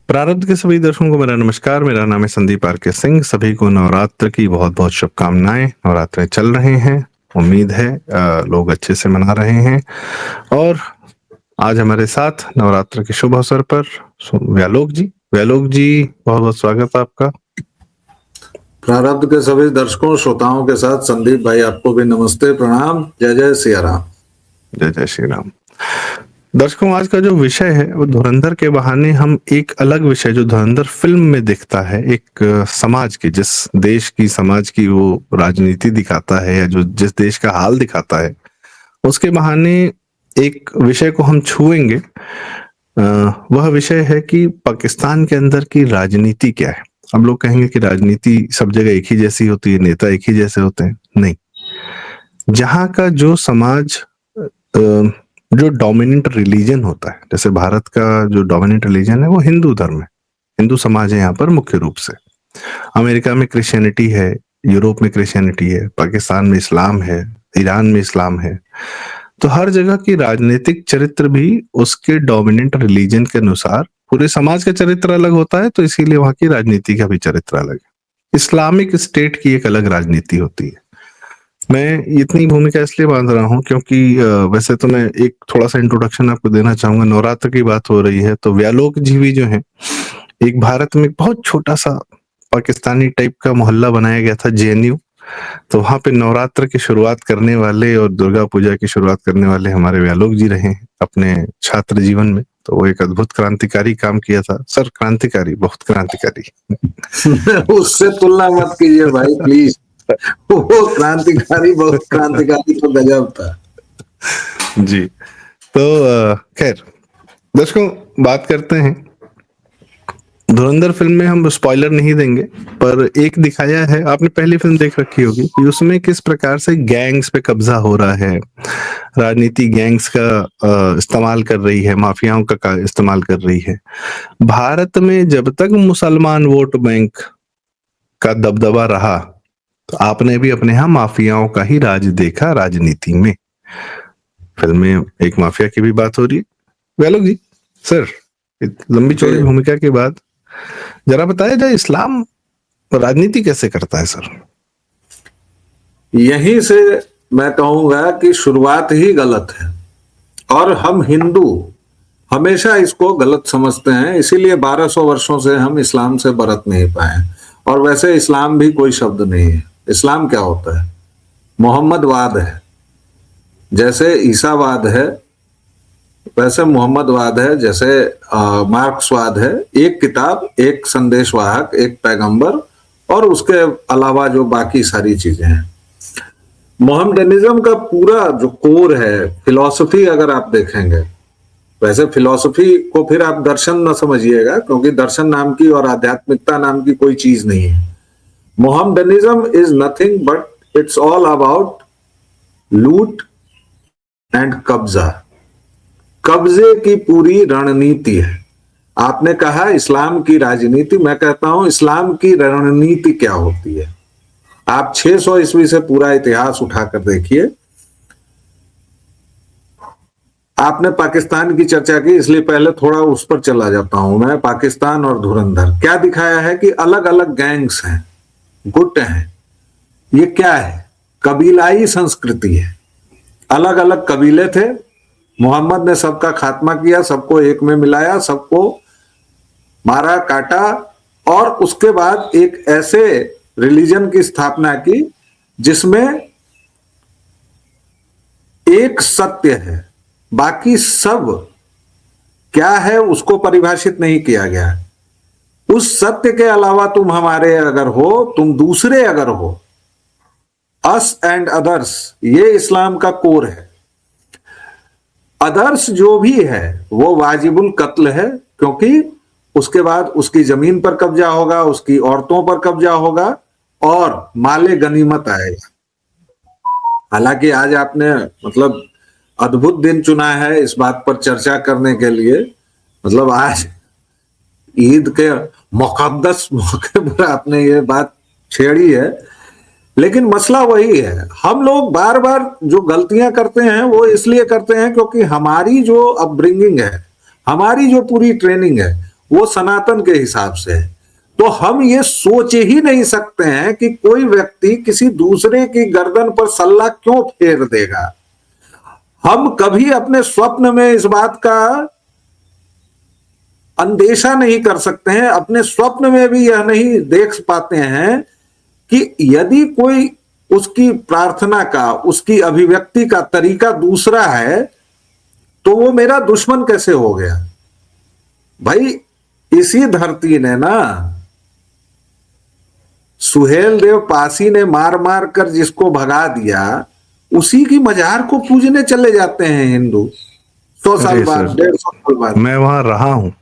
प्रारब्ध के सभी दर्शकों को मेरा नमस्कार। मेरा नाम है संदीप आर के सिंह। सभी को नवरात्र की बहुत बहुत शुभकामनाएं। नवरात्रे चल रहे हैं, उम्मीद है लोग अच्छे से मना रहे हैं। और आज हमारे साथ नवरात्र के शुभ अवसर पर व्यालोक जी बहुत बहुत स्वागत है आपका। प्रारब्ध के सभी दर्शकों श्रोताओं के साथ संदीप भाई आपको भी नमस्ते, प्रणाम, जय जय सिया राम। जय जय श्री राम। दर्शकों, आज का जो विषय है वो धुरंधर के बहाने हम एक अलग विषय जो धुरंधर फिल्म में दिखता है, एक समाज की, जिस देश की समाज की वो राजनीति दिखाता है या जो जिस देश का हाल दिखाता है, उसके बहाने एक विषय को हम छुएंगे। वह विषय है कि पाकिस्तान के अंदर की राजनीति क्या है। हम लोग कहेंगे कि राजनीति सब जगह एक ही जैसी होती है, नेता एक ही जैसे होते हैं। नहीं, जहाँ का जो समाज जो डोमिनेंट रिलीजन होता है, जैसे भारत का जो डोमिनेंट रिलीजन है वो हिंदू धर्म है, हिंदू समाज है यहाँ पर मुख्य रूप से। अमेरिका में क्रिश्चियनिटी है, यूरोप में क्रिश्चियनिटी है, पाकिस्तान में इस्लाम है, ईरान में इस्लाम है। तो हर जगह की राजनीतिक चरित्र भी उसके डोमिनेंट रिलीजन के अनुसार, पूरे समाज का चरित्र अलग होता है, तो इसीलिए वहां की राजनीति का भी चरित्र अलग है। इस्लामिक स्टेट की एक अलग राजनीति होती है। मैं इतनी भूमिका इसलिए बांध रहा हूँ क्योंकि वैसे तो मैं एक थोड़ा सा इंट्रोडक्शन आपको देना चाहूंगा। नवरात्र की बात हो रही है तो व्यालोक जी भी जो है, एक भारत में बहुत छोटा सा पाकिस्तानी टाइप का मोहल्ला बनाया गया था, जेएनयू। तो वहां पे नवरात्र की शुरुआत करने वाले और दुर्गा पूजा की शुरुआत करने वाले हमारे व्यालोक जी रहे हैं अपने छात्र जीवन में। तो वो एक अद्भुत क्रांतिकारी काम किया था सर, क्रांतिकारी, बहुत क्रांतिकारी। उससे तुलना मत कीजिए भाई प्लीज। वो क्रांतिकारी, बहुत क्रांतिकारी तो गजब था जी। तो खैर दर्शकों, बात करते हैं धुरंधर फिल्म में। हम स्पॉइलर नहीं देंगे, पर एक दिखाया है, आपने पहली फिल्म देख रखी होगी, कि उसमें किस प्रकार से गैंग्स पे कब्जा हो रहा है, राजनीति गैंग्स का इस्तेमाल कर रही है, माफियाओं का इस्तेमाल कर रही है। भारत में जब तक मुसलमान वोट बैंक का दबदबा रहा, तो आपने भी अपने यहाँ माफियाओं का ही राज देखा राजनीति में। फिल्म में एक माफिया की भी बात हो रही है। व्यालोक जी सर, लंबी चौड़ी भूमिका के बाद जरा बताया जाए, इस्लाम राजनीति कैसे करता है सर? यहीं से मैं कहूंगा कि शुरुआत ही गलत है और हम हिंदू हमेशा इसको गलत समझते हैं, इसीलिए 1200 वर्षों से हम इस्लाम से बरत नहीं पाए। और वैसे इस्लाम भी कोई शब्द नहीं है। इस्लाम क्या होता है? मोहम्मदवाद है। जैसे ईसावाद है वैसे मोहम्मदवाद है, जैसे मार्क्सवाद है। एक किताब, एक संदेशवाहक, एक पैगंबर, और उसके अलावा जो बाकी सारी चीजें हैं। मोहम्मडनिज्म का पूरा जो कोर है, फिलॉसफी अगर आप देखेंगे, वैसे फिलॉसफी को फिर आप दर्शन न समझिएगा, क्योंकि दर्शन नाम की और आध्यात्मिकता नाम की कोई चीज नहीं है। Mohammedanism is nothing but it's all about loot and कब्जा। कब्जे की पूरी रणनीति है। आपने कहा इस्लाम की राजनीति, मैं कहता हूं इस्लाम की रणनीति क्या होती है। आप 600 ईस्वी से पूरा इतिहास उठाकर देखिए। आपने पाकिस्तान की चर्चा की, इसलिए पहले थोड़ा उस पर चला जाता हूं मैं। पाकिस्तान और धुरंधर क्या दिखाया है कि अलग अलग गैंग्स हैं, गुट हैं। ये क्या है? कबीलाई संस्कृति है। अलग अलग कबीले थे, मोहम्मद ने सबका खात्मा किया, सबको एक में मिलाया, सबको मारा काटा, और उसके बाद एक ऐसे रिलीजन की स्थापना की जिसमें एक सत्य है, बाकी सब क्या है उसको परिभाषित नहीं किया गया। उस सत्य के अलावा तुम हमारे अगर हो, तुम दूसरे अगर हो, अस एंड अदर्स, ये इस्लाम का कोर है। अदर्स जो भी है वो वाजिबुल कत्ल है, क्योंकि उसके बाद उसकी जमीन पर कब्जा होगा, उसकी औरतों पर कब्जा होगा और माले गनीमत आएगा। हालांकि आज आपने मतलब अद्भुत दिन चुना है इस बात पर चर्चा करने के लिए। मतलब आज ईद के मुकद्दस मौके पर आपने ये बात छेड़ी है, लेकिन मसला वही है। हम लोग बार बार जो गलतियां करते हैं वो इसलिए करते हैं क्योंकि हमारी जो अपब्रिंगिंग है, हमारी जो पूरी ट्रेनिंग है, वो सनातन के हिसाब से है। तो हम ये सोच ही नहीं सकते हैं कि कोई व्यक्ति किसी दूसरे की गर्दन पर सल्ला क्यों फेर देगा। हम कभी अपने स्वप्न में इस बात का अंदेशा नहीं कर सकते हैं, अपने स्वप्न में भी यह नहीं देख पाते हैं कि यदि कोई उसकी प्रार्थना का, उसकी अभिव्यक्ति का तरीका दूसरा है तो वो मेरा दुश्मन कैसे हो गया। भाई इसी धरती ने ना, सुहेल देव पासी ने मार मार कर जिसको भगा दिया, उसी की मजार को पूजने चले जाते हैं हिंदू 100 साल अरे बाद, सर, 150 साल बाद। मैं वहां रहा हूँ,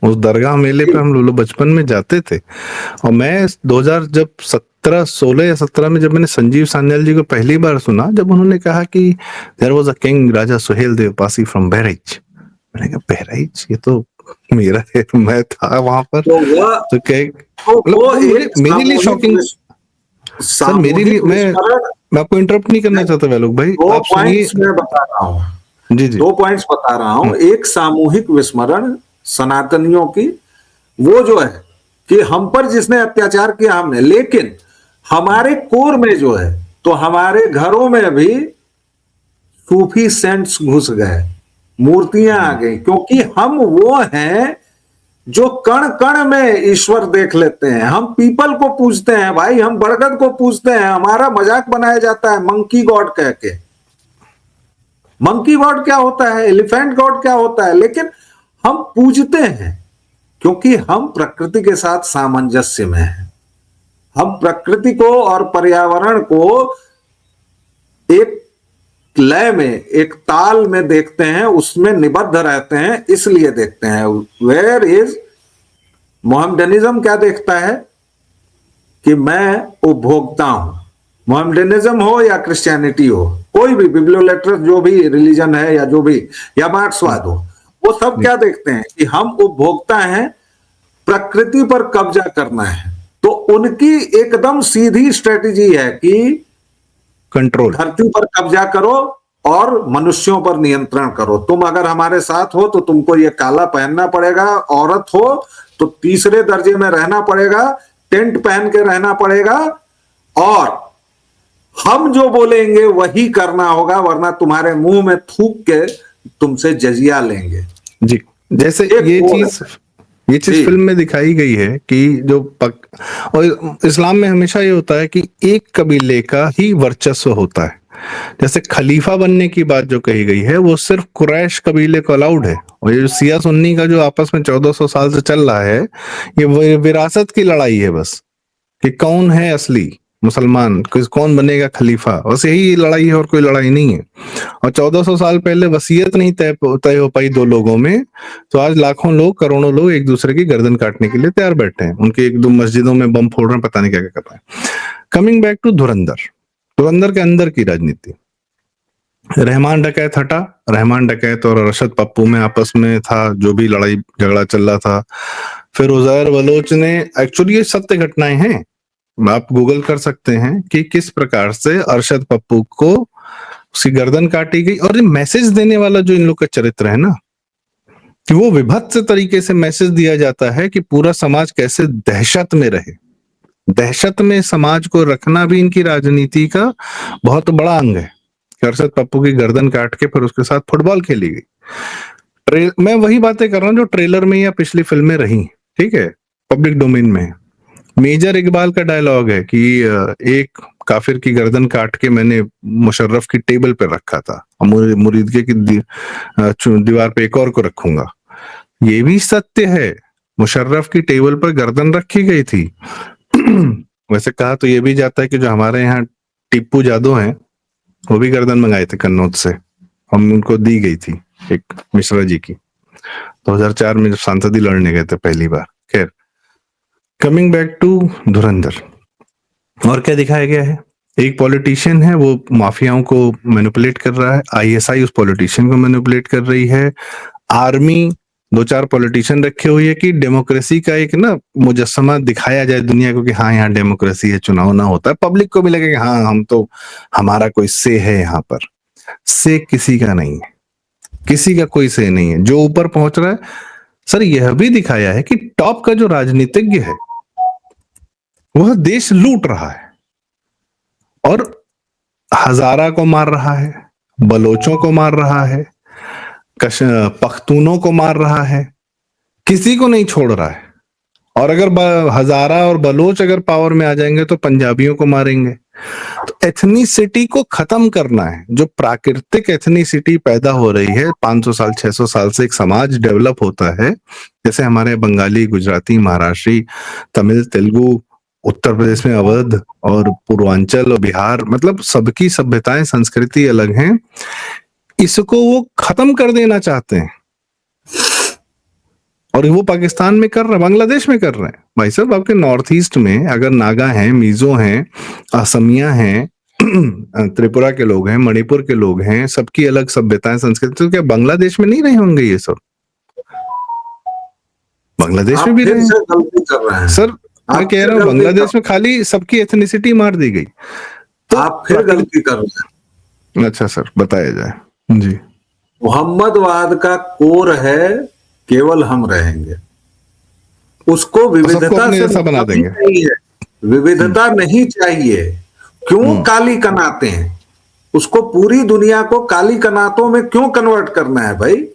उस दरगाह मेले पे हम लोग बचपन में जाते थे। और मैं 2000 जब 16 या 17 में जब मैंने संजीव सान्याल जी को पहली बार सुना, जब उन्होंने कहा कि there was a king Raja Suhel Dev Pasi from Bahraich, मैंने कहा बहराइच, ये तो मेरा है, मैं था वहां पर। तो वह तो क्या तो मतलब वो वो मेरे लिए एक शॉकिंग। सर मेरे लिए, सामूहिक विस्मरण। मैं आपको इंटरप्ट नहीं करना चाहता वैलोक भाई, दो आप सुनिए। पॉइंट्स मैं बता रहा हूं, जी जी। 2 पॉइंट्स बता रहा हूं। एक सामूहिक विस्मरण सनातनियों की, वो जो है कि हम पर जिसने अत्याचार किया हमने, लेकिन हमारे कोर में जो है, तो हमारे घरों में भी सूफी सेंट्स घुस गए, मूर्तियां आ गई, क्योंकि हम वो हैं जो कण कण में ईश्वर देख लेते हैं। हम पीपल को पूजते हैं भाई, हम बरगद को पूजते हैं, हमारा मजाक बनाया जाता है मंकी गॉड कह के। मंकी गॉड क्या होता है, एलिफेंट गॉड क्या होता है, लेकिन हम पूजते हैं क्योंकि हम प्रकृति के साथ सामंजस्य में हैं। हम प्रकृति को और पर्यावरण को एक लय में, एक ताल में देखते हैं, उसमें निबद्ध रहते हैं, इसलिए देखते हैं। वेयर इज मोहम्मडनिज्म क्या देखता है कि मैं उपभोक्ता हूं। मोहम्मडनिज्म हो या क्रिश्चियनिटी हो, कोई भी बिब्लियोलेटरस जो भी रिलीजन है, या जो भी, या मार्क्सवाद हो, वो सब क्या देखते हैं कि हम उपभोक्ता हैं, प्रकृति पर कब्जा करना है। तो उनकी एकदम सीधी स्ट्रेटेजी है कि कंट्रोल। धरती पर कब्जा करो और मनुष्यों पर नियंत्रण करो। तुम अगर हमारे साथ हो तो तुमको ये काला पहनना पड़ेगा, औरत हो तो तीसरे दर्जे में रहना पड़ेगा, टेंट पहन के रहना पड़ेगा, और हम जो बोलेंगे वही करना होगा, वरना तुम्हारे मुंह में थूक के तुमसे जजिया लेंगे। जी, जैसे ये चीज फिल्म में दिखाई गई है कि और इस्लाम में हमेशा ये होता है कि एक कबीले का ही वर्चस्व होता है। जैसे खलीफा बनने की बात जो कही गई है, वो सिर्फ कुरैश कबीले को अलाउड है। और ये जो सिया सुन्नी का जो आपस में 1400 साल से चल रहा है, ये विरासत की लड़ाई है बस, कि कौन है असली मुसलमान, कौन बनेगा खलीफा, बस यही लड़ाई है और कोई लड़ाई नहीं है। और 1400 साल पहले वसीयत नहीं तय हो पाई 2 लोगों में, तो आज लाखों लोग, करोड़ों लोग एक दूसरे की गर्दन काटने के लिए तैयार बैठे हैं। उनके 1-2 मस्जिदों में बम फोड़ रहे हैं, पता नहीं क्या क्या कर रहे हैं। कमिंग बैक टू धुरंधर, धुरंधर के अंदर की राजनीति। रहमान डकैत हटा, रहमान डकैत और अरशद पप्पू में आपस में था जो भी लड़ाई झगड़ा चल रहा था। फिर उजैर बलोच ने, एक्चुअली ये सत्य घटनाएं हैं, आप गूगल कर सकते हैं कि किस प्रकार से अरशद पप्पू को उसकी गर्दन काटी गई। और ये मैसेज देने वाला जो इन लोग का चरित्र है ना, कि वो विभत्स तरीके से मैसेज दिया जाता है कि पूरा समाज कैसे दहशत में रहे। दहशत में समाज को रखना भी इनकी राजनीति का बहुत बड़ा अंग है। अरशद पप्पू की गर्दन काट के फिर उसके साथ फुटबॉल खेली गई। मैं वही बातें कर रहा हूँ जो ट्रेलर में या पिछली फिल्में रही, ठीक है, पब्लिक डोमेन में। मेजर इकबाल का डायलॉग है कि एक काफिर की गर्दन काट के मैंने मुशर्रफ की टेबल पे रखा था, मुरीदके की दीवार पे एक और को रखूंगा। ये भी सत्य है, मुशर्रफ की टेबल पर गर्दन रखी गई थी। वैसे कहा तो ये भी जाता है कि जो हमारे यहाँ टिप्पू जादव हैं, वो भी गर्दन मंगाए थे कन्नौज से, हम उनको दी गई थी एक मिश्रा जी की, 2004 में जब सांसदी लड़ने गए थे पहली बार। खैर, कमिंग बैक टू धुरंधर, और क्या दिखाया गया है, एक पॉलिटिशियन है, वो माफियाओं को मैनिपुलेट कर रहा है, आईएसआई उस पॉलिटिशियन को मैनिपुलेट कर रही है, आर्मी 2-4 पॉलिटिशियन रखे हुए है कि डेमोक्रेसी का एक ना मुजस्समा दिखाया जाए दुनिया को कि हाँ यहाँ डेमोक्रेसी है, चुनाव ना होता है, पब्लिक को भी लगे कि हाँ हम तो, हमारा कोई से है यहाँ पर। से किसी का नहीं है, किसी का कोई से नहीं है। जो ऊपर पहुंच रहा है सर यह भी दिखाया है कि टॉप का जो राजनीतिज्ञ है वह देश लूट रहा है और हजारा को मार रहा है, बलोचों को मार रहा है, पख्तूनों को मार रहा है, किसी को नहीं छोड़ रहा है। और अगर हजारा और बलोच अगर पावर में आ जाएंगे तो पंजाबियों को मारेंगे। तो एथनिसिटी को खत्म करना है। जो प्राकृतिक एथनिसिटी पैदा हो रही है 500 साल 600 साल से एक समाज डेवलप होता है, जैसे हमारे बंगाली, गुजराती, महाराष्ट्री, तमिल, तेलुगु, उत्तर प्रदेश में अवध और पूर्वांचल और बिहार, मतलब सबकी सभ्यताएं संस्कृति अलग हैं। इसको वो खत्म कर देना चाहते हैं और वो पाकिस्तान में कर रहे हैं, बांग्लादेश में कर रहे हैं। भाई साहब आपके नॉर्थ ईस्ट में अगर नागा हैं, मिजो हैं, असमिया हैं, त्रिपुरा के लोग हैं, मणिपुर के लोग हैं, सबकी अलग सभ्यताएं संस्कृति, तो क्या बांग्लादेश में नहीं रहे होंगे ये सब? बांग्लादेश में भी रहे हैं। गलती कर रहे हैं सर मैं कह रहा हूँ बांग्लादेश में खाली सबकी एथनिसिटी मार दी गई। तो आप फिर गलती कर रहे हैं। अच्छा सर बताया जाए जी। मोहम्मदवाद का कोर है केवल हम रहेंगे, उसको विविधता से ऐसा बना देंगे। नहीं है, विविधता नहीं चाहिए। क्यों काली कनाते हैं? उसको पूरी दुनिया को काली कनातों में क्यों कन्वर्ट करना है भाई?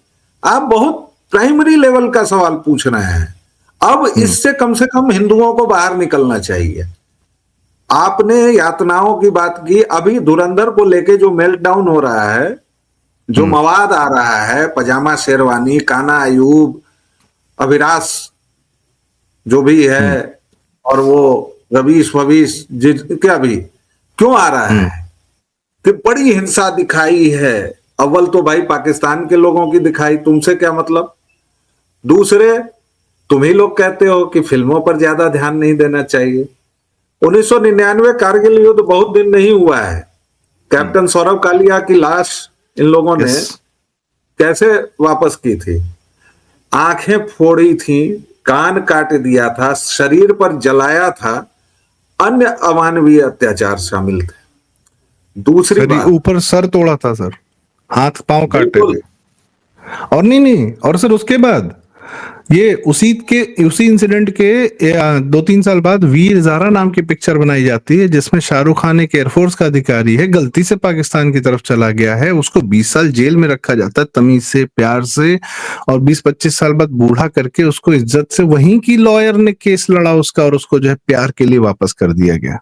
आप बहुत प्राइमरी लेवल का सवाल पूछ रहे हैं। अब इससे कम से कम हिंदुओं को बाहर निकलना चाहिए। आपने यातनाओं की बात की, अभी धुरंधर को लेके जो मेल्टडाउन हो रहा है, जो मवाद आ रहा है, पजामा शेरवानी, काना आयूब, अभिरास जो भी है, और वो रवीश ववीश क्या भी क्यों आ रहा है कि बड़ी हिंसा दिखाई है। अव्वल तो भाई पाकिस्तान के लोगों की दिखाई, तुमसे क्या मतलब? दूसरे तुम ही लोग कहते हो कि फिल्मों पर ज्यादा ध्यान नहीं देना चाहिए। 1999 कारगिल युद्ध बहुत दिन नहीं हुआ है, कैप्टन सौरभ कालिया की लाश इन लोगों ने कैसे वापस की थी? आंखें फोड़ी थी, कान काट दिया था, शरीर पर जलाया था, अन्य अमानवीय अत्याचार शामिल थे। दूसरी बात, ऊपर सर तोड़ा था सर, हाथ पांव काटे थे। और नहीं और सर उसके बाद ये उसी इंसिडेंट के 2-3 साल बाद वीर ज़ारा नाम की पिक्चर बनाई जाती है, जिसमें शाहरुख खान एक एयरफोर्स का अधिकारी है, गलती से पाकिस्तान की तरफ चला गया है, उसको 20 साल जेल में रखा जाता है तमीज से, प्यार से, और 20-25 साल बाद बूढ़ा करके उसको इज्जत से वहीं की लॉयर ने केस लड़ा उसका, और उसको जो है प्यार के लिए वापस कर दिया गया।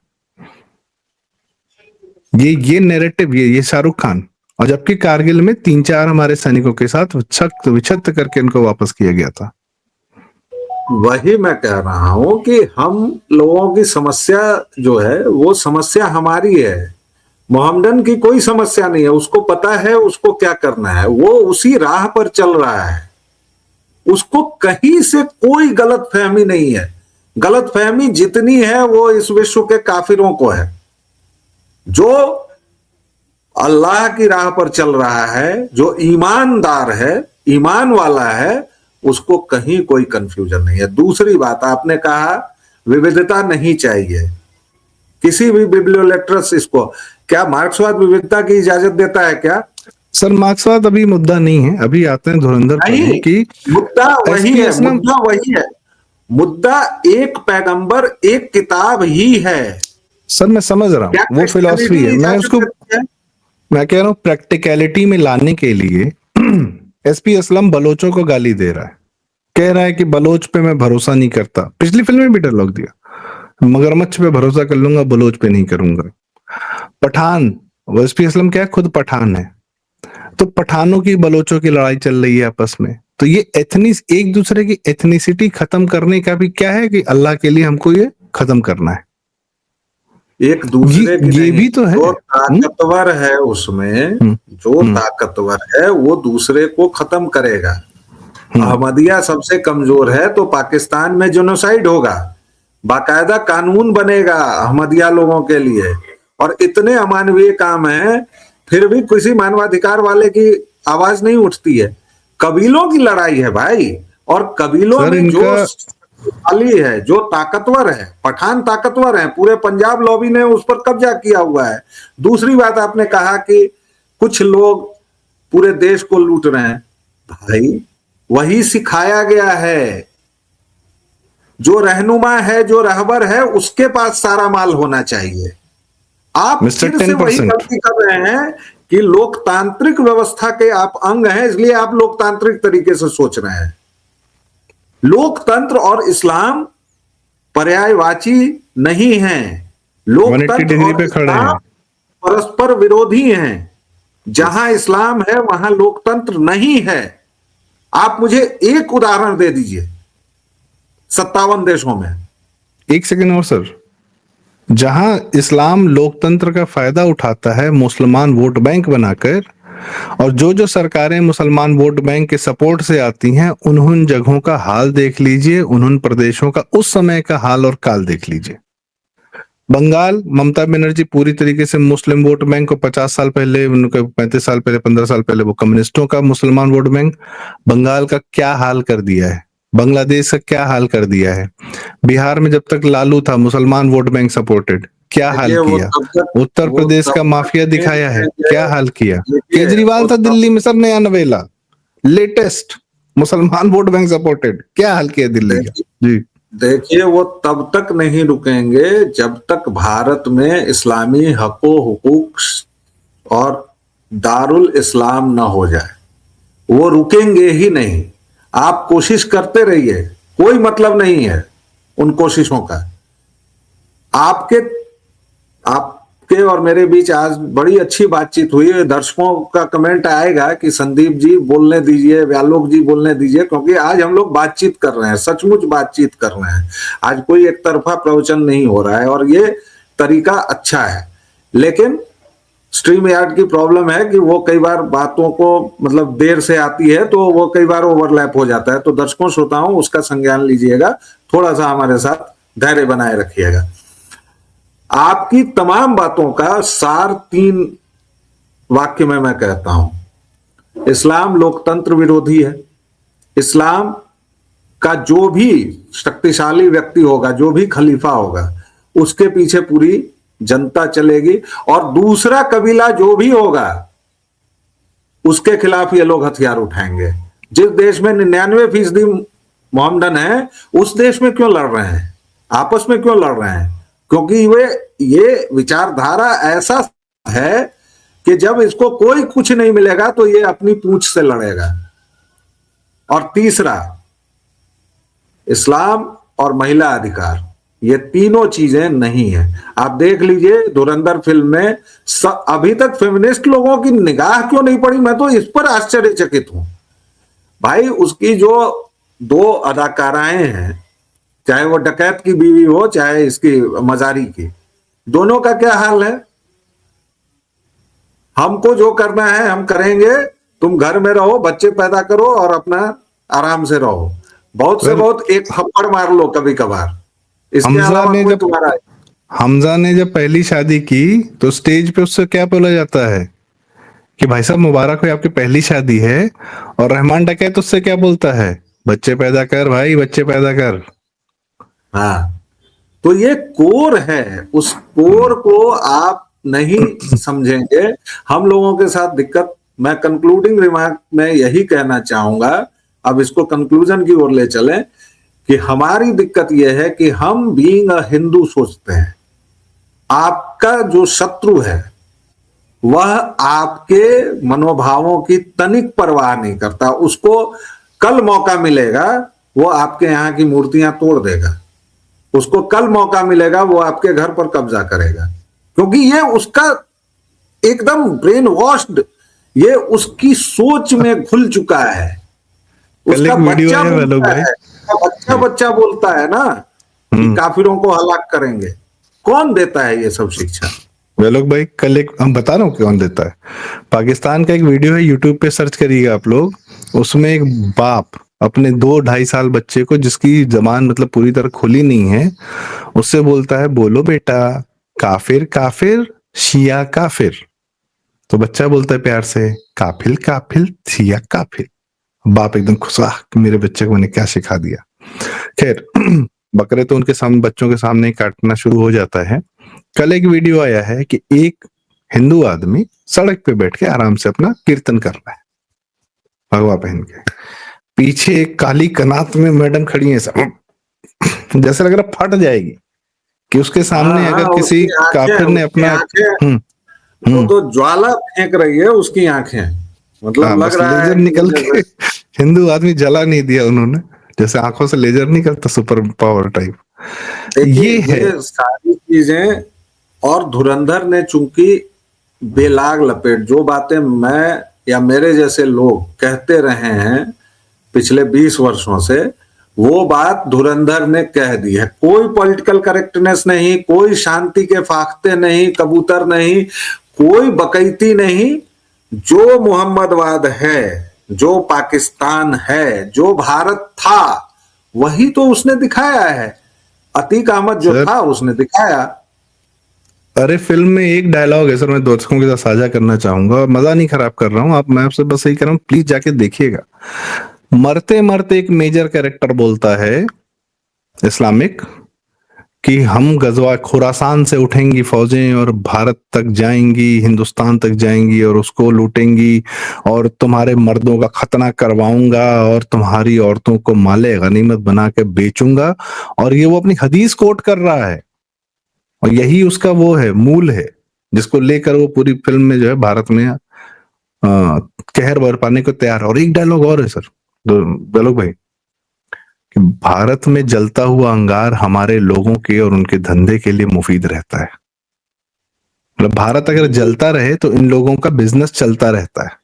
ये नैरेटिव, ये शाहरुख खान, और जबकि कारगिल में 3-4 हमारे सैनिकों के साथ विक्षिप्त करके इनको वापस किया गया था। वही मैं कह रहा हूं कि हम लोगों की समस्या जो है वो समस्या हमारी है, मोहम्मदन की कोई समस्या नहीं है। उसको पता है उसको क्या करना है, वो उसी राह पर चल रहा है, उसको कहीं से कोई गलत फहमी नहीं है। गलत फहमी जितनी है वो इस विश्व के काफिरों को है। जो अल्लाह की राह पर चल रहा है, जो ईमानदार है, ईमान वाला है, उसको कहीं कोई कंफ्यूजन नहीं है। दूसरी बात, आपने कहा विविधता नहीं चाहिए, किसी भी बिब्लियोलेट्रस इसको, क्या मार्क्सवाद विविधता की इजाजत देता है क्या? सर मार्क्सवाद अभी मुद्दा नहीं है, अभी आते हैं धुरंधर की मुद्दा वही है, मुद्दा वही है, मुद्दा एक पैगंबर एक किताब ही है। सर मैं समझ रहा हूँ वो फिलॉसफी है, मैं कह रहा हूँ प्रैक्टिकलिटी में लाने के लिए एसपी असलम बलोचों को गाली दे रहा है, कह रहा है कि बलोच पे मैं भरोसा नहीं करता। पिछली फिल्म में भी डायलॉग दिया, मगरमच्छ पे भरोसा कर लूंगा, बलोच पे नहीं करूंगा। पठान, एसपी असलम क्या है, खुद पठान है, तो पठानों की बलोचों की लड़ाई चल रही है आपस में। तो ये एक दूसरे की एथनिसिटी खत्म करने का भी क्या है कि अल्लाह के लिए हमको ये खत्म करना है। एक दूसरे की ये भी तो है, जो ताकतवर है उसमें, जो ताकतवर है वो दूसरे को खत्म करेगा। अहमदिया सबसे कमजोर है तो पाकिस्तान में जेनोसाइड होगा, बाकायदा कानून बनेगा अहमदिया लोगों के लिए। और इतने अमानवीय काम है, फिर भी किसी मानवाधिकार वाले की आवाज नहीं उठती है। कबीलों की लड़ाई है भाई, और कबीलों में जो अली है, जो ताकतवर है, पठान ताकतवर है, पूरे पंजाब लॉबी ने उस पर कब्जा किया हुआ है। दूसरी बात, आपने कहा कि कुछ लोग पूरे देश को लूट रहे हैं। भाई वही सिखाया गया है। जो रहनुमा है, जो रहबर है, उसके पास सारा माल होना चाहिए। आप मिस्टर फिर से वही 10%। गलती कर रहे हैं कि लोकतांत्रिक व्यवस्था के आप अंग हैं, इसलिए आप लोकतांत्रिक तरीके से सोच रहे हैं। लोकतंत्र और इस्लाम पर्यायवाची नहीं है। 180 लोकतंत्र डिग्री और पे खड़े इस्लाम हैं। परस्पर विरोधी हैं। जहां यस। इस्लाम है वहां लोकतंत्र नहीं है। आप मुझे एक उदाहरण दे दीजिए 57 देशों में। एक सेकंड और सर, जहां इस्लाम लोकतंत्र का फायदा उठाता है मुसलमान वोट बैंक बनाकर, और जो जो सरकारें मुसलमान वोट बैंक के सपोर्ट से आती हैं, उन जगहों का हाल देख लीजिए, उन प्रदेशों का उस समय का हाल और काल देख लीजिए। बंगाल, ममता बनर्जी पूरी तरीके से मुस्लिम वोट बैंक को 50 साल पहले, उनके 35 साल पहले, 15 साल पहले वो कम्युनिस्टों का मुसलमान वोट बैंक, बंगाल का क्या हाल कर दिया है, बांग्लादेश का क्या हाल कर दिया है। बिहार में जब तक लालू था, मुसलमान वोट बैंक सपोर्टेड, क्या हाल देखिए किया। उत्तर वो प्रदेश का तब तक माफिया नहीं दिखाया है, क्या रुकेंगे। हाल किया। देखिए वो केजरीवाल था तब दिल्ली में सर, नया नवेला, लेटेस्ट मुसलमान वोट बैंक सपोर्टेड, क्या हाल किया दिल्ली का। देखिए जी। देखिए वो तब तक नहीं रुकेंगे जब तक भारत में इस्लामी हको हुकूक और दारुल इस्लाम न हो जाए। वो रुकेंगे ही नहीं। आप कोशिश करते रहिए, कोई मतलब नहीं है उन कोशिशों का। आपके आपके और मेरे बीच आज बड़ी अच्छी बातचीत हुई है। दर्शकों का कमेंट आएगा कि संदीप जी बोलने दीजिए, व्यालोक जी बोलने दीजिए, क्योंकि आज हम लोग बातचीत कर रहे हैं, सचमुच बातचीत कर रहे हैं। आज कोई एक तरफा प्रवचन नहीं हो रहा है और ये तरीका अच्छा है। लेकिन स्ट्रीम यार्ड की प्रॉब्लम है कि वो कई बार बातों को मतलब देर से आती है, तो वो कई बार ओवरलैप हो जाता है। तो दर्शकों श्रोताओं उसका संज्ञान लीजिएगा, थोड़ा सा हमारे साथ धैर्य बनाए रखिएगा। आपकी तमाम बातों का सार 3 वाक्य में मैं कहता हूं। इस्लाम लोकतंत्र विरोधी है। इस्लाम का जो भी शक्तिशाली व्यक्ति होगा, जो भी खलीफा होगा, उसके पीछे पूरी जनता चलेगी। और दूसरा कबीला जो भी होगा उसके खिलाफ ये लोग हथियार उठाएंगे। जिस देश में 99% मोहम्मदन है, उस देश में क्यों लड़ रहे हैं, आपस में क्यों लड़ रहे हैं? क्योंकि ये विचारधारा ऐसा है कि जब इसको कोई कुछ नहीं मिलेगा तो ये अपनी पूंछ से लड़ेगा। और तीसरा, इस्लाम और महिला अधिकार, ये तीनों चीजें नहीं है। आप देख लीजिए धुरंधर फिल्म में अभी तक फेमिनिस्ट लोगों की निगाह क्यों नहीं पड़ी, मैं तो इस पर आश्चर्यचकित हूं। भाई उसकी जो 2 अदाकाराएं हैं, चाहे वो डकैत की बीवी हो चाहे इसकी मजारी की, दोनों का क्या हाल है? हमको जो करना है हम करेंगे, तुम घर में रहो, बच्चे पैदा करो और अपना आराम से रहो। बहुत से बहुत एक थप्पड़ मार लो कभी कभार, इसके अलावा कोई तुम्हारा। हमजा ने जब पहली शादी की तो स्टेज पे उससे क्या बोला जाता है कि भाई साहब मुबारक हो, आपकी पहली शादी है। और रहमान डकैत उससे क्या बोलता है, बच्चे पैदा कर भाई, बच्चे पैदा कर। हाँ, तो ये कोर है, उस कोर को आप नहीं समझेंगे। हम लोगों के साथ दिक्कत, मैं कंक्लूडिंग रिमार्क में यही कहना चाहूंगा, अब इसको कंक्लूजन की ओर ले चलें, कि हमारी दिक्कत यह है कि हम बीइंग अ हिंदू सोचते हैं आपका जो शत्रु है वह आपके मनोभावों की तनिक परवाह नहीं करता। उसको कल मौका मिलेगा, वो आपके यहां की मूर्तियां तोड़ देगा। उसको कल मौका मिलेगा, वो आपके घर पर कब्जा करेगा, क्योंकि ये उसका एकदम ब्रेन वॉश्ड, ये उसकी सोच में घुल चुका है। उसका बच्चा बोलता है, बच्चा बोलता है ना कि काफिरों को हलाक करेंगे। कौन देता है ये सब शिक्षा? वेलोक भाई, कल एक हम बता रहा हूँ कौन देता है। पाकिस्तान का एक वीडियो है, यूट्यूब पे सर्च करिएगा आप लोग। उसमें एक बाप अपने 2-2.5 साल बच्चे को, जिसकी जबान मतलब पूरी तरह खुली नहीं है, उससे बोलता है बोलो बेटा काफिर काफिर शिया काफिर। तो बच्चा बोलता है प्यार से काफिल काफिल शिया काफिर। बाप एकदम खुश, मेरे बच्चे को मैंने क्या सिखा दिया। खैर बकरे तो उनके सामने, बच्चों के सामने ही काटना शुरू हो जाता है। कल एक वीडियो आया है कि एक हिंदू आदमी सड़क पे बैठ के आराम से अपना कीर्तन कर रहा है भगवा पहन के। पीछे एक काली कनात में मैडम खड़ी है, सब जैसे लग रहा फट जाएगी कि उसके हाँ सामने हाँ, अगर किसी उसकी आंखें, काफिर ने उसकी अपना आंखें, वो हम्म तो ज्वाला फेंक रही है उसकी आंखें, हाँ, मतलब लग बस रहा लेजर है कि निकल के जैसे। हिंदू आदमी जला नहीं दिया उन्होंने, जैसे आंखों से लेजर नहीं करता सुपर पावर टाइप। देखिए ये है ये सारी चीजें, और धुरंधर ने चूंकि बेलाग लपेट, जो बातें मैं या मेरे जैसे लोग कहते रहे हैं पिछले 20 वर्षों से, वो बात धुरंधर ने कह दी है। कोई पॉलिटिकल करेक्टनेस नहीं, कोई शांति के फाख्ते नहीं, कबूतर नहीं, कोई बकैती नहीं। जो मोहम्मदवाद है, जो पाकिस्तान है, जो भारत था, वही तो उसने दिखाया है। अतीक अहमद जो सर। था उसने दिखाया। अरे फिल्म में एक डायलॉग है सर, मैं दर्शकों के साथ साझा करना चाहूंगा, मजा नहीं खराब कर रहा हूँ, आप, मैं आपसे बस यही कह रहा हूँ, प्लीज जाके देखिएगा। मरते मरते एक मेजर कैरेक्टर बोलता है, इस्लामिक, कि हम गजवा खुरासान से उठेंगी फौजें और भारत तक जाएंगी, हिंदुस्तान तक जाएंगी और उसको लूटेंगी, और तुम्हारे मर्दों का खतना करवाऊंगा और तुम्हारी औरतों को माले गनीमत बना के बेचूंगा। और ये वो अपनी हदीस कोट कर रहा है, और यही उसका वो है, मूल है, जिसको लेकर वो पूरी फिल्म में जो है भारत में कहर बरपाने को तैयार है। और एक डायलॉग और है सर, डायलॉग भाई, कि भारत में जलता हुआ अंगार हमारे लोगों के और उनके धंधे के लिए मुफीद रहता है। मतलब भारत अगर जलता रहे तो इन लोगों का बिजनेस चलता रहता है।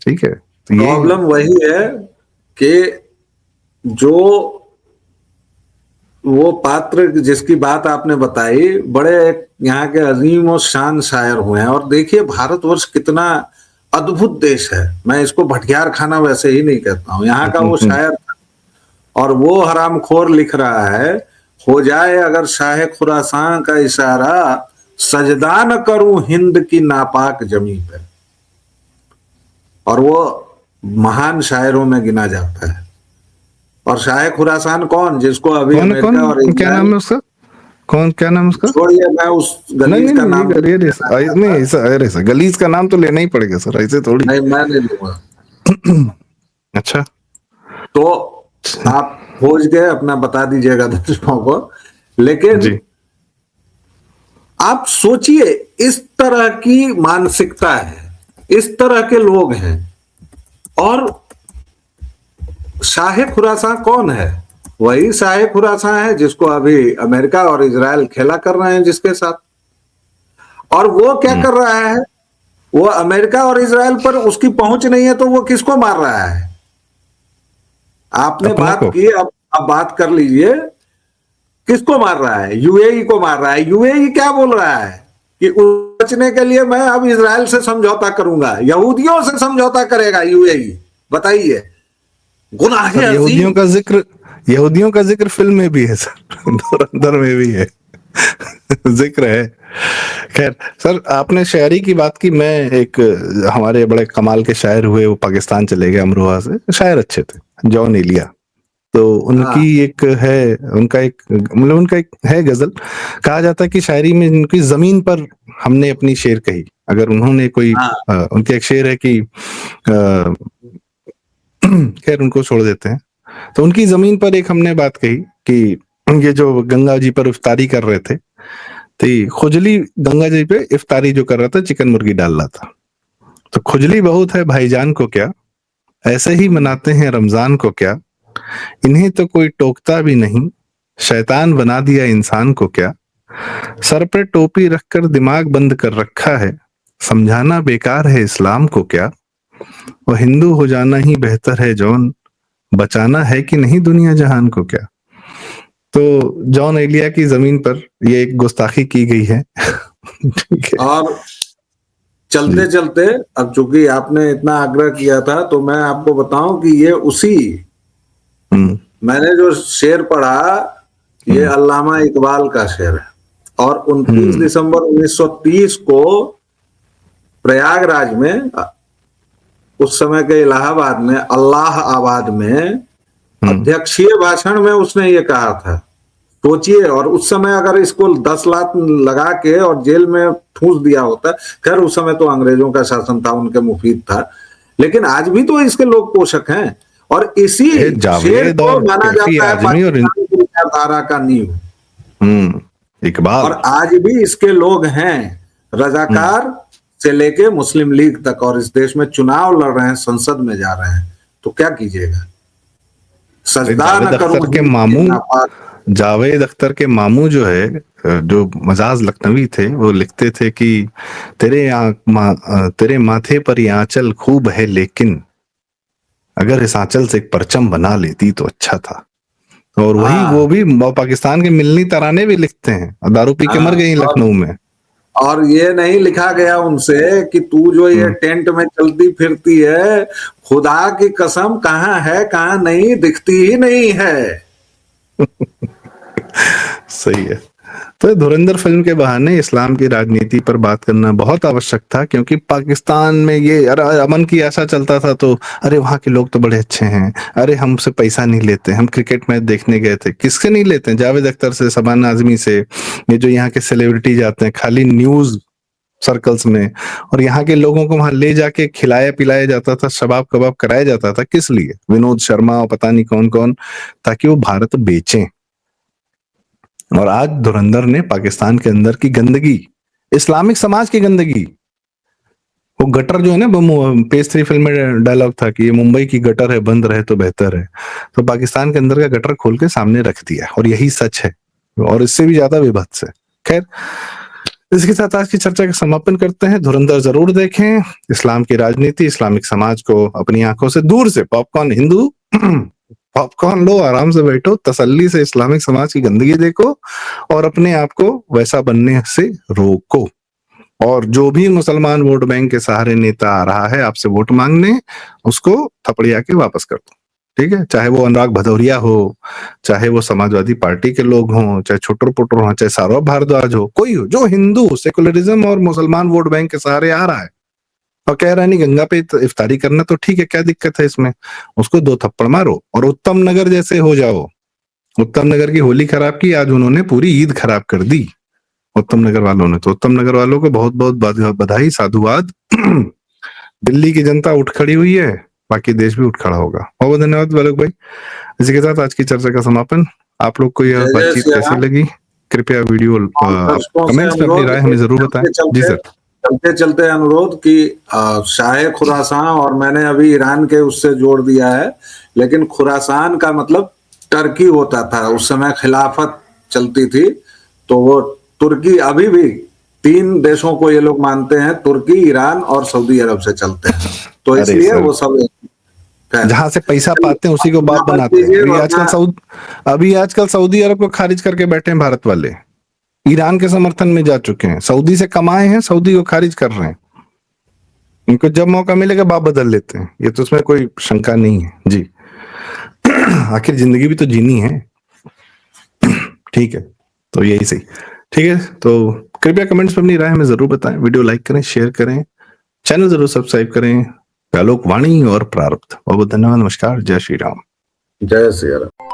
ठीक है, तो ये प्रॉब्लम वही है कि जो वो पात्र जिसकी बात आपने बताई, बड़े यहाँ के अजीम और शान शायर हुए हैं। और देखिए भारतवर्ष कितना अद्भुत देश है। मैं इसको भटियार खाना वैसे ही नहीं कहता हूँ, यहाँ का वो शायर था। और वो हरामखोर लिख रहा है, हो जाए अगर शाह खुरासान का इशारा, सजदा न करूं हिंद की नापाक जमी पे। और वो महान शायरों में गिना जाता है। और शाह खुरासान कौन, जिसको अभी कौन है, अमेरिका और कौन क्या नाम इजराइल, है उसका, कौन, क्या नाम है उसका? छोड़िए मैं उस नहीं गलीज नहीं का नहीं, नाम नहीं लेना नहीं चाहता। ऐसा, अरे ऐसा गलीज का नाम तो लेना ही पड़ेगा सर, ऐसे थोड़ी। नहीं मैं नहीं लूंगा। अच्छा। तो आप खोज के अपना बता दीजिएगा दर्शकों को। लेकिन जी। आप सोचिए, इस तरह की मानसिकता है, इस तरह के लोग हैं। और शाह खुरासान कौन है? वही शाह खुरासान है जिसको अभी अमेरिका और इजराइल खेला कर रहे हैं, जिसके साथ। और वो क्या कर रहा है? वो अमेरिका और इजराइल पर उसकी पहुंच नहीं है, तो वो किसको मार रहा है? आपने अपने बात को। की, अब बात कर लीजिए। किसको मार रहा है? यूएई को मार रहा है। यूएई क्या बोल रहा है कि बचने के लिए मैं अब इजराइल से समझौता करूंगा, यहूदियों से समझौता करेगा यूएई। बताइए, गुनाह सर अजीम। यहूदियों का जिक्र फिल्म में भी है सर, धुरंधर में भी है, जिक्र है। खैर सर, आपने शायरी की बात की, मैं एक, हमारे बड़े कमाल के शायर हुए, वो पाकिस्तान चले गए अमरोहा से, शायर अच्छे थे, जॉन एलिया। तो उनकी हाँ एक है, उनका एक, मतलब उनका एक है गजल, कहा जाता है कि शायरी में उनकी जमीन पर हमने अपनी शेर कही। अगर उन्होंने कोई हाँ उनके एक शेर है कि खैर उनको छोड़ देते हैं। तो उनकी जमीन पर एक हमने बात कही कि ये जो गंगा जी पर इफ्तारी कर रहे थे, तो खुजली, गंगा जी पे इफ्तारी जो कर रहा था, चिकन मुर्गी डाल रहा था, तो खुजली बहुत है भाईजान को क्या, ऐसे ही मनाते हैं रमजान को क्या, इन्हें तो कोई टोकता भी नहीं, शैतान बना दिया इंसान को क्या, सर पे टोपी रखकर दिमाग बंद कर रखा है, समझाना बेकार है इस्लाम को क्या, और हिंदू हो जाना ही बेहतर है जॉन, बचाना है कि नहीं दुनिया जहान को क्या। तो जॉन एलिया की जमीन पर ये एक गुस्ताखी की गई है। ठीक है और जी। चलते चलते, अब चूंकि आपने इतना आग्रह किया था, तो मैं आपको बताऊं कि ये उसी, हम्म मैंने जो शेर पढ़ा, ये हम्म अल्लामा इकबाल का शेर है। और 29 हम्म दिसंबर 1930 को प्रयागराज में, उस समय के इलाहाबाद में, अल्लाह आबाद में हम्म अध्यक्षीय भाषण में उसने ये कहा था। सोचिए, और उस समय अगर इसको 10 लाख लगा के और जेल में ठूस दिया होता, खैर उस समय तो अंग्रेजों का शासन था, उनके मुफीद था, लेकिन आज भी तो इसके लोग पोषक हैं, और इसी ये शेर जावेद को और माना कैफी जाता है आजमी और पाकिस्तान की विचारधारा का नींव। इकबाल। और आज भी इसके लोग हैं, रजाकार से लेके मुस्लिम लीग तक, और इस देश में चुनाव लड़ रहे हैं, संसद में जा रहे हैं, तो क्या कीजिएगा? सजदा जावेद न करूं अख्तर के हिंद के मामू नापाक। जावेद अख्तर के मामू जो है, जो मजाज लखनवी थे, वो लिखते थे कि तेरे माथे पर ये आंचल खूब है, लेकिन अगर इस आंचल से एक परचम बना लेती तो अच्छा था। और वही वो हाँ भी पाकिस्तान के मिलनी तराने भी लिखते हैं, और दारू पी के मर हाँ। गई लखनऊ में। और ये नहीं लिखा गया उनसे कि तू जो ये टेंट में चलती फिरती है, खुदा की कसम कहाँ है कहाँ नहीं दिखती ही नहीं है। सही है। तो धुरंधर फिल्म के बहाने इस्लाम की राजनीति पर बात करना बहुत आवश्यक था, क्योंकि पाकिस्तान में ये अमन की आशा चलता था, तो अरे वहां के लोग तो बड़े अच्छे हैं, अरे हमसे पैसा नहीं लेते, हम क्रिकेट मैच देखने गए थे, किससे नहीं लेते हैं? जावेद अख्तर से, शबाना आजमी से, ये जो यहाँ के सेलिब्रिटी जाते हैं खाली न्यूज सर्कल्स में, और यहाँ के लोगों को वहां ले जाके खिलाया पिलाया जाता था, शबाब कबाब कराया जाता था, किस लिए? विनोद शर्मा और पता नहीं कौन कौन, ताकि वो भारत बेचें। और आज धुरंधर ने पाकिस्तान के अंदर की गंदगी, इस्लामिक समाज की गंदगी, वो गटर जो है ना, पेज 3 फिल्म में डायलॉग था कि ये मुंबई की गटर है, बंद रहे तो बेहतर है, तो पाकिस्तान के अंदर का गटर खोल के सामने रख दिया, और यही सच है, और इससे भी ज्यादा विभत्स है। खैर, इसके साथ आज की चर्चा का समापन करते हैं। धुरंधर जरूर देखें। इस्लाम की राजनीति, इस्लामिक समाज को अपनी आंखों से दूर से, पॉपकॉर्न हिंदू पॉपकॉर्न लो, आराम से बैठो, तसल्ली से इस्लामिक समाज की गंदगी देखो, और अपने आप को वैसा बनने से रोको। और जो भी मुसलमान वोट बैंक के सहारे नेता आ रहा है आपसे वोट मांगने, उसको थपड़िया के वापस कर दो। ठीक है? चाहे वो अनुराग भदौरिया हो, चाहे वो समाजवादी पार्टी के लोग हों, चाहे छोटर पुटर हो, चाहे सौरभ भारद्वाज हो, कोई हो जो हिंदू सेकुलरिज्म और मुसलमान वोट बैंक के सहारे आ रहा है और कह रहा है नहीं गंगा पे इफ्तारी करना, तो ठीक है, क्या दिक्कत है इसमें? उसको 2 थप्पड़ मारो और उत्तम नगर जैसे हो जाओ। उत्तम नगर की होली खराब की, आज उन्होंने पूरी ईद खराब कर दी उत्तम नगर वालों ने। तो उत्तम नगर वालों को बहुत बहुत बधाई, साधुवाद। दिल्ली की जनता उठ खड़ी हुई है, बाकी देश भी उठ खड़ा होगा। बहुत बहुत धन्यवाद बालक भाई। इसी के साथ आज की चर्चा का समापन। आप लोग को यह जय जय बातचीत श्री कैसी राम। लगी? कृपया वीडियो और दर्शकों से कमेंट्स में अपनी अनुरोध राय कि हमें जरूर बताएं। जी सर। चलते चलते अनुरोध कि शाहे खुरासान, और मैंने अभी ईरान के उससे जोड़ दिया है, लेकिन खुरासान का मतलब टर्की होता था, उस समय खिलाफत चलती थी, तो वो तुर्की अभी भी 3 देशों को ये लोग मानते हैं, तुर्की, ईरान और सऊदी अरब से चलते हैं, तो अरे इसलिए सर, वो सब जहां से पैसा पाते हैं उसी को बाप बनाते हैं। अभी आजकल सऊदी अरब को खारिज करके बैठे हैं भारत वाले, ईरान के समर्थन में जा चुके हैं, सऊदी से कमाए हैं, सऊदी को खारिज कर रहे हैं। इनको जब मौका मिलेगा बाप बदल लेते हैं, ये तो उसमें कोई शंका नहीं है जी। आखिर जिंदगी भी तो जीनी है। ठीक है, तो यही सही। ठीक है, तो कृपया कमेंट्स में अपनी राय हमें जरूर बताएं, वीडियो लाइक करें, शेयर करें, चैनल जरूर सब्सक्राइब करें। आलोक वाणी और प्रारब्ध। बहुत बहुत धन्यवाद। नमस्कार। जय श्री राम। जय श्री राम।